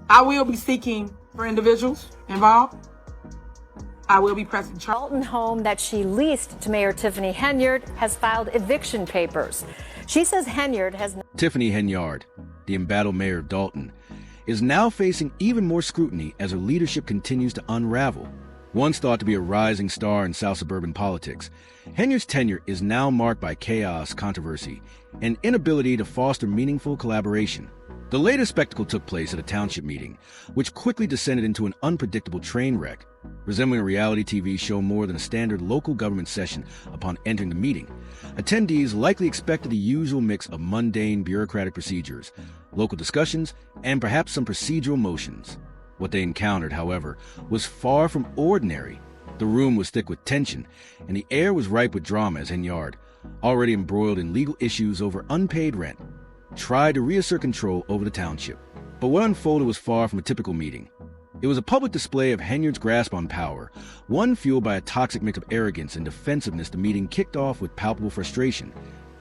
I will be seeking for individuals involved. I will be pressing charges. Dolton home that she leased to Mayor Tiffany Henyard has filed eviction papers. She says Henyard has... Tiffany Henyard, the embattled mayor of Dolton, is now facing even more scrutiny as her leadership continues to unravel. Once thought to be a rising star in South suburban politics, Henyard's tenure is now marked by chaos, controversy, and inability to foster meaningful collaboration. The latest spectacle took place at a township meeting, which quickly descended into an unpredictable train wreck. Resembling a reality TV show more than a standard local government session upon entering the meeting, attendees likely expected the usual mix of mundane bureaucratic procedures, local discussions, and perhaps some procedural motions. What they encountered, however, was far from ordinary. The room was thick with tension, and the air was ripe with drama as Henyard, already embroiled in legal issues over unpaid rent, tried to reassert control over the township. But what unfolded was far from a typical meeting. It was a public display of Henyard's grasp on power, one fueled by a toxic mix of arrogance and defensiveness. The meeting kicked off with palpable frustration,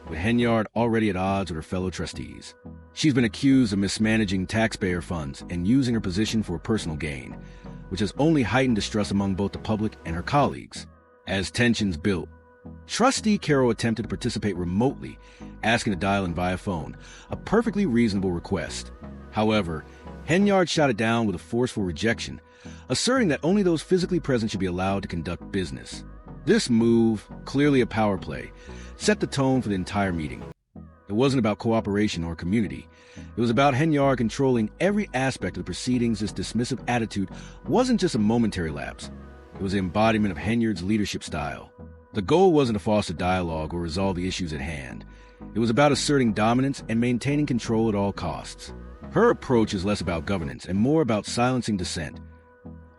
with Henyard already at odds with her fellow trustees. She's been accused of mismanaging taxpayer funds and using her position for personal gain, which has only heightened distrust among both the public and her colleagues. As tensions built, Trustee Carroll attempted to participate remotely, asking to dial in via phone, a perfectly reasonable request. However, Henyard shot it down with a forceful rejection, asserting that only those physically present should be allowed to conduct business. This move, clearly a power play, set the tone for the entire meeting. It wasn't about cooperation or community. It was about Henyard controlling every aspect of the proceedings. This dismissive attitude wasn't just a momentary lapse. It was the embodiment of Henyard's leadership style. The goal wasn't to foster dialogue or resolve the issues at hand. It was about asserting dominance and maintaining control at all costs. Her approach is less about governance and more about silencing dissent,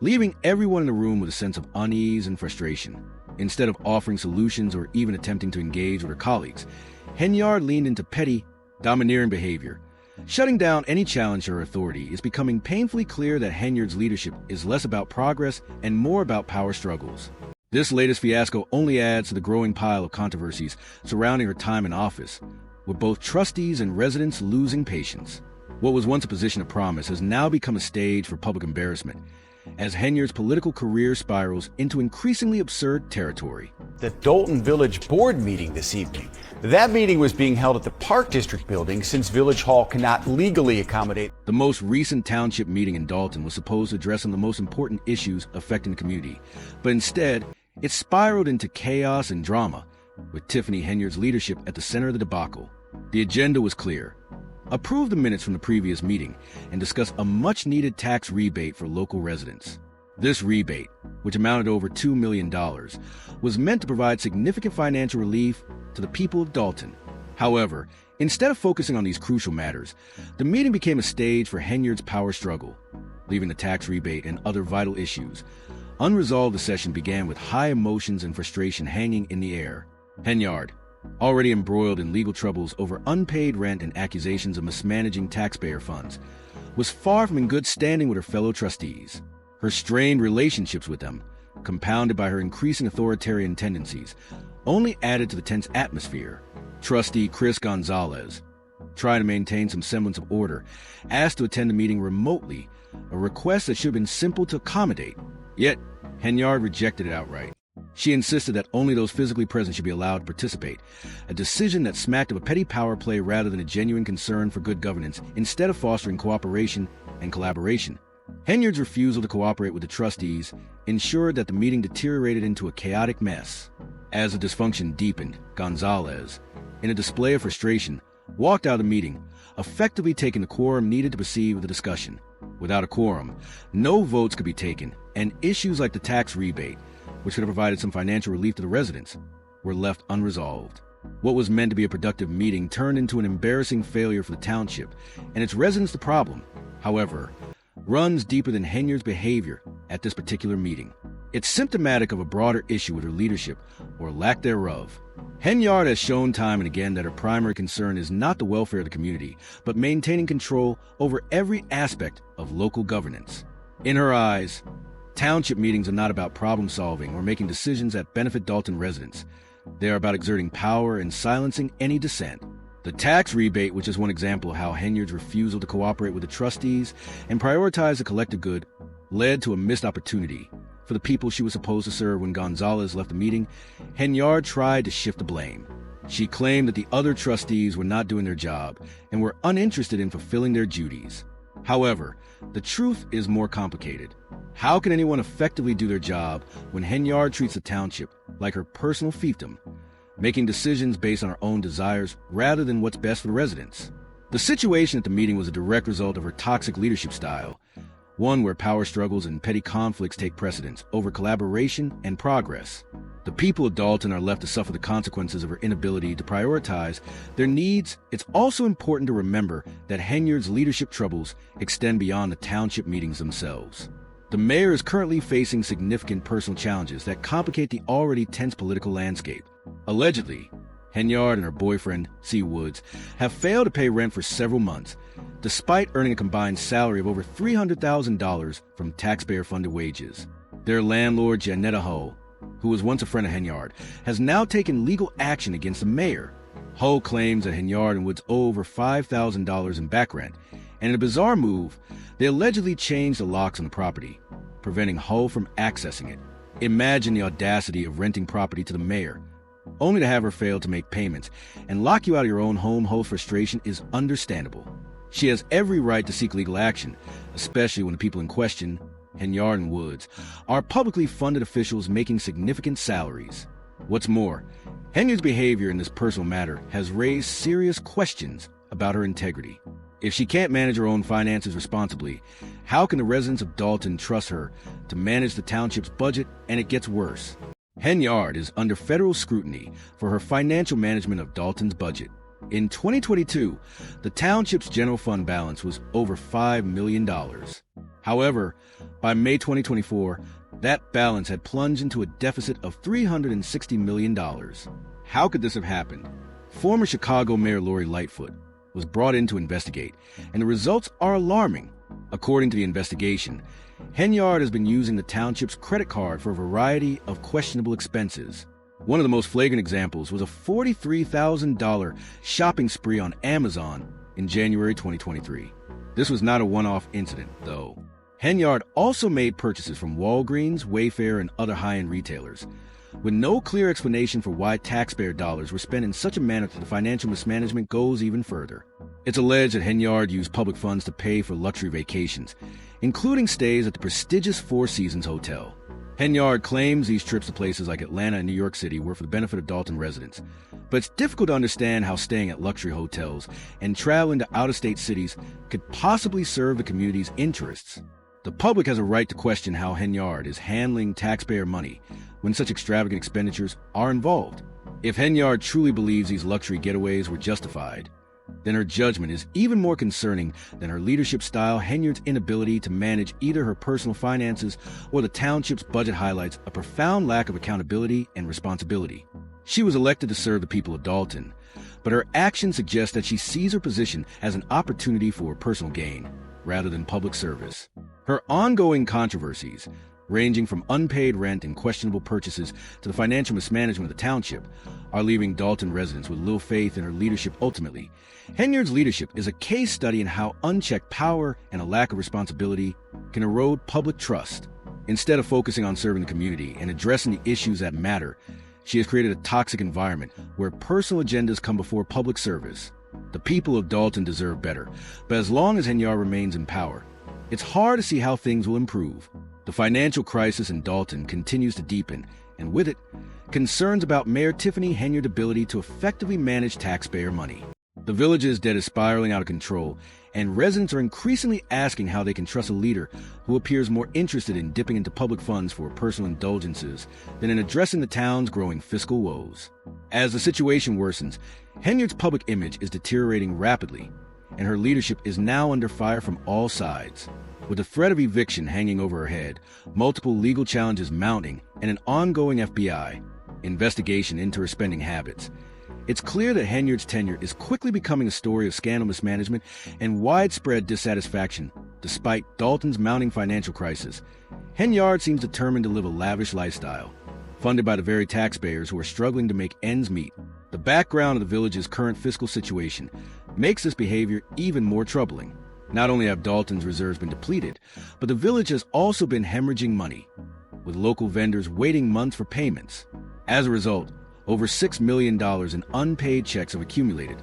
leaving everyone in the room with a sense of unease and frustration. Instead of offering solutions or even attempting to engage with her colleagues, Henyard leaned into petty, domineering behavior. Shutting down any challenge to her authority is becoming painfully clear that Henyard's leadership is less about progress and more about power struggles. This latest fiasco only adds to the growing pile of controversies surrounding her time in office, with both trustees and residents losing patience. What was once a position of promise has now become a stage for public embarrassment, as Henyard's political career spirals into increasingly absurd territory. The Dolton Village Board meeting this evening. That meeting was being held at the Park District building since Village Hall cannot legally accommodate. The most recent township meeting in Dolton was supposed to address some of the most important issues affecting the community, but instead, it spiraled into chaos and drama, with Tiffany Henyard's leadership at the center of the debacle. The agenda was clear. Approve the minutes from the previous meeting and discuss a much-needed tax rebate for local residents. This rebate, which amounted to over $2 million, was meant to provide significant financial relief to the people of Dolton. However, instead of focusing on these crucial matters, the meeting became a stage for Henyard's power struggle, leaving the tax rebate and other vital issues unresolved. The session began with high emotions and frustration hanging in the air. Henyard, already embroiled in legal troubles over unpaid rent and accusations of mismanaging taxpayer funds, was far from in good standing with her fellow trustees. Her strained relationships with them, compounded by her increasing authoritarian tendencies, only added to the tense atmosphere. Trustee Chris Gonzalez, trying to maintain some semblance of order, asked to attend the meeting remotely, a request that should have been simple to accommodate. Yet, Henyard rejected it outright. She insisted that only those physically present should be allowed to participate, a decision that smacked of a petty power play rather than a genuine concern for good governance, instead of fostering cooperation and collaboration. Henyard's refusal to cooperate with the trustees ensured that the meeting deteriorated into a chaotic mess. As the dysfunction deepened, Gonzalez, in a display of frustration, walked out of the meeting, effectively taking the quorum needed to proceed with the discussion. Without a quorum, no votes could be taken, and issues like the tax rebate, which could have provided some financial relief to the residents, were left unresolved. What was meant to be a productive meeting turned into an embarrassing failure for the township and its residents. The problem, however, runs deeper than Henyard's behavior at this particular meeting. It's symptomatic of a broader issue with her leadership, or lack thereof. Henyard has shown time and again that her primary concern is not the welfare of the community, but maintaining control over every aspect of local governance. In her eyes, township meetings are not about problem solving or making decisions that benefit Dolton residents. They are about exerting power and silencing any dissent. The tax rebate, which is one example of how Henyard's refusal to cooperate with the trustees and prioritize the collective good, led to a missed opportunity. For the people she was supposed to serve when Gonzalez left the meeting, Henyard tried to shift the blame. She claimed that the other trustees were not doing their job and were uninterested in fulfilling their duties. However, the truth is more complicated. How can anyone effectively do their job when Henyard treats the township like her personal fiefdom, making decisions based on her own desires rather than what's best for the residents? The situation at the meeting was a direct result of her toxic leadership style, one where power struggles and petty conflicts take precedence over collaboration and progress. The people of Dolton are left to suffer the consequences of her inability to prioritize their needs. It's also important to remember that Henyard's leadership troubles extend beyond the township meetings themselves. The mayor is currently facing significant personal challenges that complicate the already tense political landscape. Allegedly, Henyard and her boyfriend, C. Woods, have failed to pay rent for several months, despite earning a combined salary of over $300,000 from taxpayer-funded wages. Their landlord, Janetta Hull, who was once a friend of Henyard, has now taken legal action against the mayor. Hull claims that Henyard and Woods owe over $5,000 in back rent, and in a bizarre move, they allegedly changed the locks on the property, preventing Hull from accessing it. Imagine the audacity of renting property to the mayor, only to have her fail to make payments and lock you out of your own home. Hull's frustration is understandable. She has every right to seek legal action, especially when the people in question, Henyard and Woods, are publicly funded officials making significant salaries. What's more, Henyard's behavior in this personal matter has raised serious questions about her integrity. If she can't manage her own finances responsibly, how can the residents of Dolton trust her to manage the township's budget? And it gets worse. Henyard is under federal scrutiny for her financial management of Dolton's budget. In 2022, the township's general fund balance was over $5 million. However, by May 2024, that balance had plunged into a deficit of $360 million. How could this have happened? Former Chicago Mayor Lori Lightfoot was brought in to investigate, and the results are alarming. According to the investigation, Henyard has been using the township's credit card for a variety of questionable expenses. One of the most flagrant examples was a $43,000 shopping spree on Amazon in January 2023. This was not a one-off incident, though. Henyard also made purchases from Walgreens, Wayfair, and other high-end retailers, with no clear explanation for why taxpayer dollars were spent in such a manner that the financial mismanagement goes even further. It's alleged that Henyard used public funds to pay for luxury vacations, including stays at the prestigious Four Seasons Hotel. Henyard claims these trips to places like Atlanta and New York City were for the benefit of Dolton residents, but it's difficult to understand how staying at luxury hotels and traveling to out-of-state cities could possibly serve the community's interests. The public has a right to question how Henyard is handling taxpayer money when such extravagant expenditures are involved. If Henyard truly believes these luxury getaways were justified, then her judgment is even more concerning than her leadership style. Henyard's inability to manage either her personal finances or the township's budget highlights a profound lack of accountability and responsibility. She was elected to serve the people of Dolton, but her actions suggest that she sees her position as an opportunity for personal gain rather than public service. Her ongoing controversies, ranging from unpaid rent and questionable purchases to the financial mismanagement of the township, are leaving Dolton residents with little faith in her leadership ultimately. Henyard's leadership is a case study in how unchecked power and a lack of responsibility can erode public trust. Instead of focusing on serving the community and addressing the issues that matter, she has created a toxic environment where personal agendas come before public service. The people of Dolton deserve better, but as long as Henyard remains in power, it's hard to see how things will improve. The financial crisis in Dolton continues to deepen, and with it, concerns about Mayor Tiffany Henyard's ability to effectively manage taxpayer money. The village's debt is spiraling out of control, and residents are increasingly asking how they can trust a leader who appears more interested in dipping into public funds for personal indulgences than in addressing the town's growing fiscal woes. As the situation worsens, Henyard's public image is deteriorating rapidly, and her leadership is now under fire from all sides. With the threat of eviction hanging over her head, multiple legal challenges mounting, and an ongoing FBI investigation into her spending habits, it's clear that Henyard's tenure is quickly becoming a story of scandal mismanagement and widespread dissatisfaction. Despite Dolton's mounting financial crisis, Henyard seems determined to live a lavish lifestyle, funded by the very taxpayers who are struggling to make ends meet. The background of the village's current fiscal situation makes this behavior even more troubling. Not only have Dolton's reserves been depleted, but the village has also been hemorrhaging money, with local vendors waiting months for payments. As a result, over $6 million in unpaid checks have accumulated,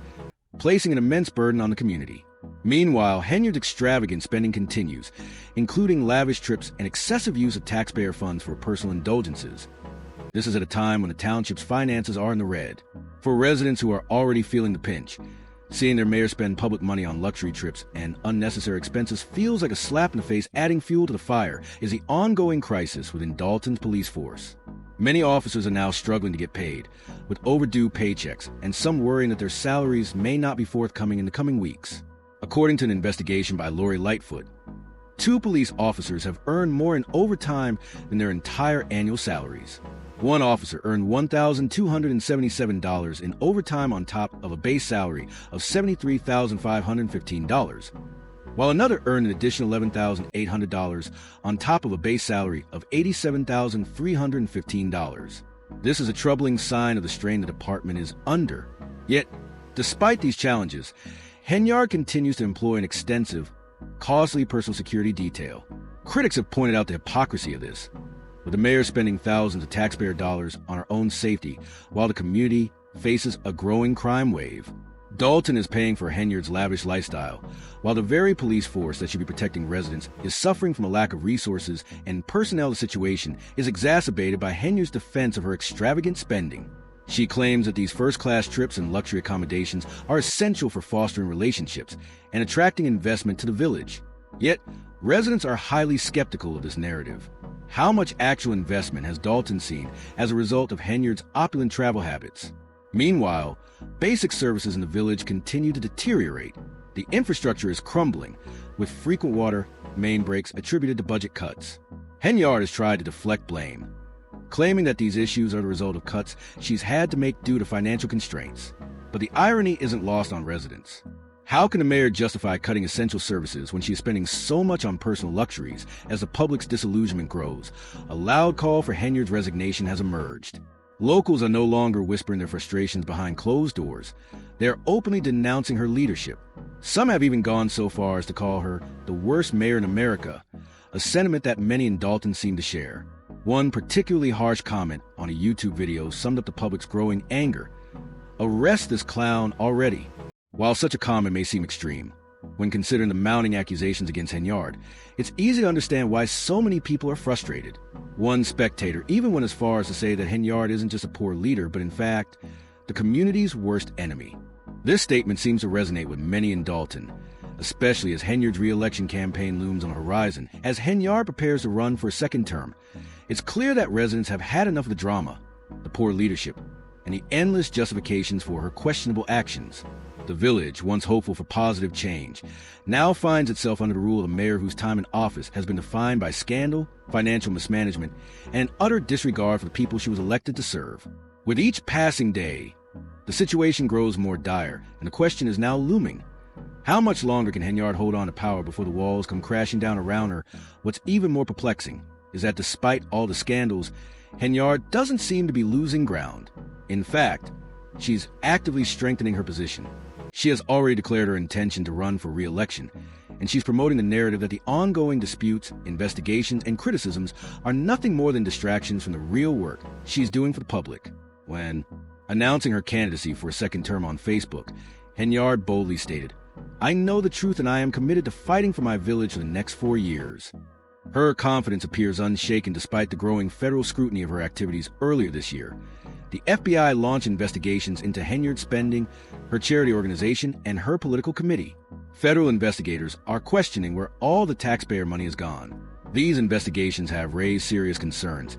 placing an immense burden on the community. Meanwhile, Henyard's extravagant spending continues, including lavish trips and excessive use of taxpayer funds for personal indulgences. This is at a time when the township's finances are in the red. For residents who are already feeling the pinch, seeing their mayor spend public money on luxury trips and unnecessary expenses feels like a slap in the face. Adding fuel to the fire is the ongoing crisis within Dolton's police force. Many officers are now struggling to get paid, with overdue paychecks, and some worrying that their salaries may not be forthcoming in the coming weeks. According to an investigation by Lori Lightfoot, 2 police officers have earned more in overtime than their entire annual salaries. One officer earned $1,277 in overtime on top of a base salary of $73,515, while another earned an additional $11,800 on top of a base salary of $87,315. This is a troubling sign of the strain the department is under. Yet, despite these challenges, Henyard continues to employ an extensive, costly personal security detail. Critics have pointed out the hypocrisy of this, with the mayor spending thousands of taxpayer dollars on her own safety while the community faces a growing crime wave. Dolton is paying for Henyard's lavish lifestyle, while the very police force that should be protecting residents is suffering from a lack of resources and personnel. The situation is exacerbated by Henyard's defense of her extravagant spending. She claims that these first-class trips and luxury accommodations are essential for fostering relationships and attracting investment to the village. Yet, residents are highly skeptical of this narrative. How much actual investment has Dolton seen as a result of Henyard's opulent travel habits? Meanwhile, basic services in the village continue to deteriorate. The infrastructure is crumbling, with frequent water main breaks attributed to budget cuts. Henyard has tried to deflect blame, claiming that these issues are the result of cuts she's had to make due to financial constraints. But the irony isn't lost on residents. How can the mayor justify cutting essential services when she is spending so much on personal luxuries as the public's disillusionment grows? A loud call for Henyard's resignation has emerged. Locals are no longer whispering their frustrations behind closed doors. They are openly denouncing her leadership. Some have even gone so far as to call her the worst mayor in America, a sentiment that many in Dolton seem to share. One particularly harsh comment on a YouTube video summed up the public's growing anger. "Arrest this clown already." While such a comment may seem extreme, when considering the mounting accusations against Henyard, it's easy to understand why so many people are frustrated. One spectator even went as far as to say that Henyard isn't just a poor leader, but in fact, the community's worst enemy. This statement seems to resonate with many in Dolton, especially as Henyard's re-election campaign looms on the horizon. As Henyard prepares to run for a second term, it's clear that residents have had enough of the drama, the poor leadership, and the endless justifications for her questionable actions. The village, once hopeful for positive change, now finds itself under the rule of a mayor whose time in office has been defined by scandal, financial mismanagement, and an utter disregard for the people she was elected to serve. With each passing day, the situation grows more dire, and the question is now looming. How much longer can Henyard hold on to power before the walls come crashing down around her? What's even more perplexing is that despite all the scandals, Henyard doesn't seem to be losing ground. In fact, she's actively strengthening her position. She has already declared her intention to run for re-election, and she's promoting the narrative that the ongoing disputes, investigations, and criticisms are nothing more than distractions from the real work she's doing for the public. When announcing her candidacy for a second term on Facebook, Henyard boldly stated, "I know the truth and I am committed to fighting for my village for the next 4 years." Her confidence appears unshaken despite the growing federal scrutiny of her activities earlier this year. The FBI launched investigations into Henyard's spending, her charity organization, and her political committee. Federal investigators are questioning where all the taxpayer money has gone. These investigations have raised serious concerns,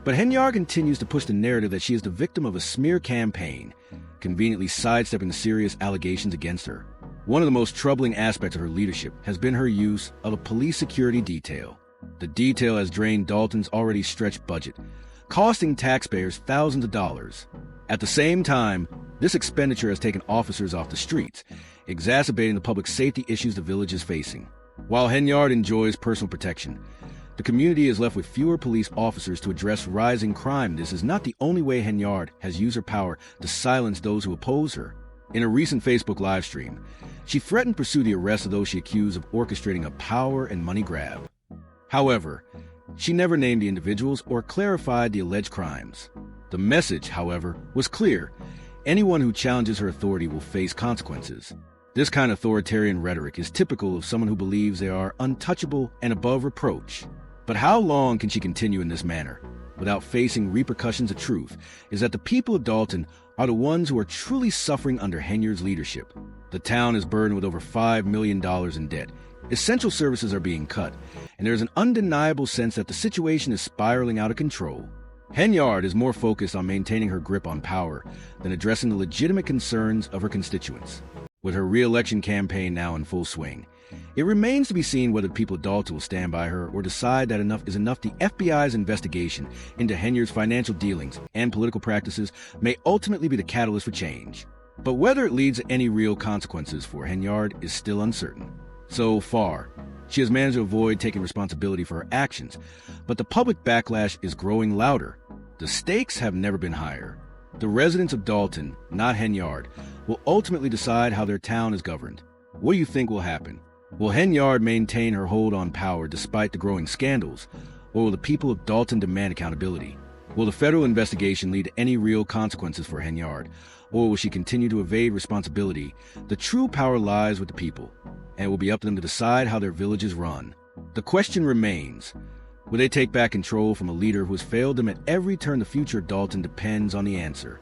but Henyard continues to push the narrative that she is the victim of a smear campaign, conveniently sidestepping the serious allegations against her. One of the most troubling aspects of her leadership has been her use of a police security detail. The detail has drained Dolton's already stretched budget, costing taxpayers thousands of dollars. At the same time, this expenditure has taken officers off the streets, exacerbating the public safety issues the village is facing. While Henyard enjoys personal protection, The community is left with fewer police officers to address rising crime. This is not the only way Henyard has used her power to silence those who oppose her. In a recent Facebook live stream, she threatened to pursue the arrest of those she accused of orchestrating a power and money grab. However, she never named the individuals or clarified the alleged crimes. The message, however, was clear. Anyone who challenges her authority will face consequences. This kind of authoritarian rhetoric is typical of someone who believes they are untouchable and above reproach. But how long can she continue in this manner without facing repercussions? The truth is that the people of Dolton are the ones who are truly suffering under Henyard's leadership. The town is burdened with over $5 million in debt. Essential services are being cut, and there is an undeniable sense that the situation is spiraling out of control. Henyard is more focused on maintaining her grip on power than addressing the legitimate concerns of her constituents. With her re-election campaign now in full swing, it remains to be seen whether the people of Dolton will stand by her or decide that enough is enough. The FBI's investigation into Henyard's financial dealings and political practices may ultimately be the catalyst for change. But whether it leads to any real consequences for Henyard is still uncertain. So far, she has managed to avoid taking responsibility for her actions, but the public backlash is growing louder. The stakes have never been higher. The residents of Dolton, not Henyard, will ultimately decide how their town is governed. What do you think will happen? Will Henyard maintain her hold on power despite the growing scandals, or will the people of Dolton demand accountability? Will the federal investigation lead to any real consequences for Henyard, or will she continue to evade responsibility? The true power lies with the people, and it will be up to them to decide how their village is run. The question remains, will they take back control from a leader who has failed them at every turn? The future of Dolton depends on the answer.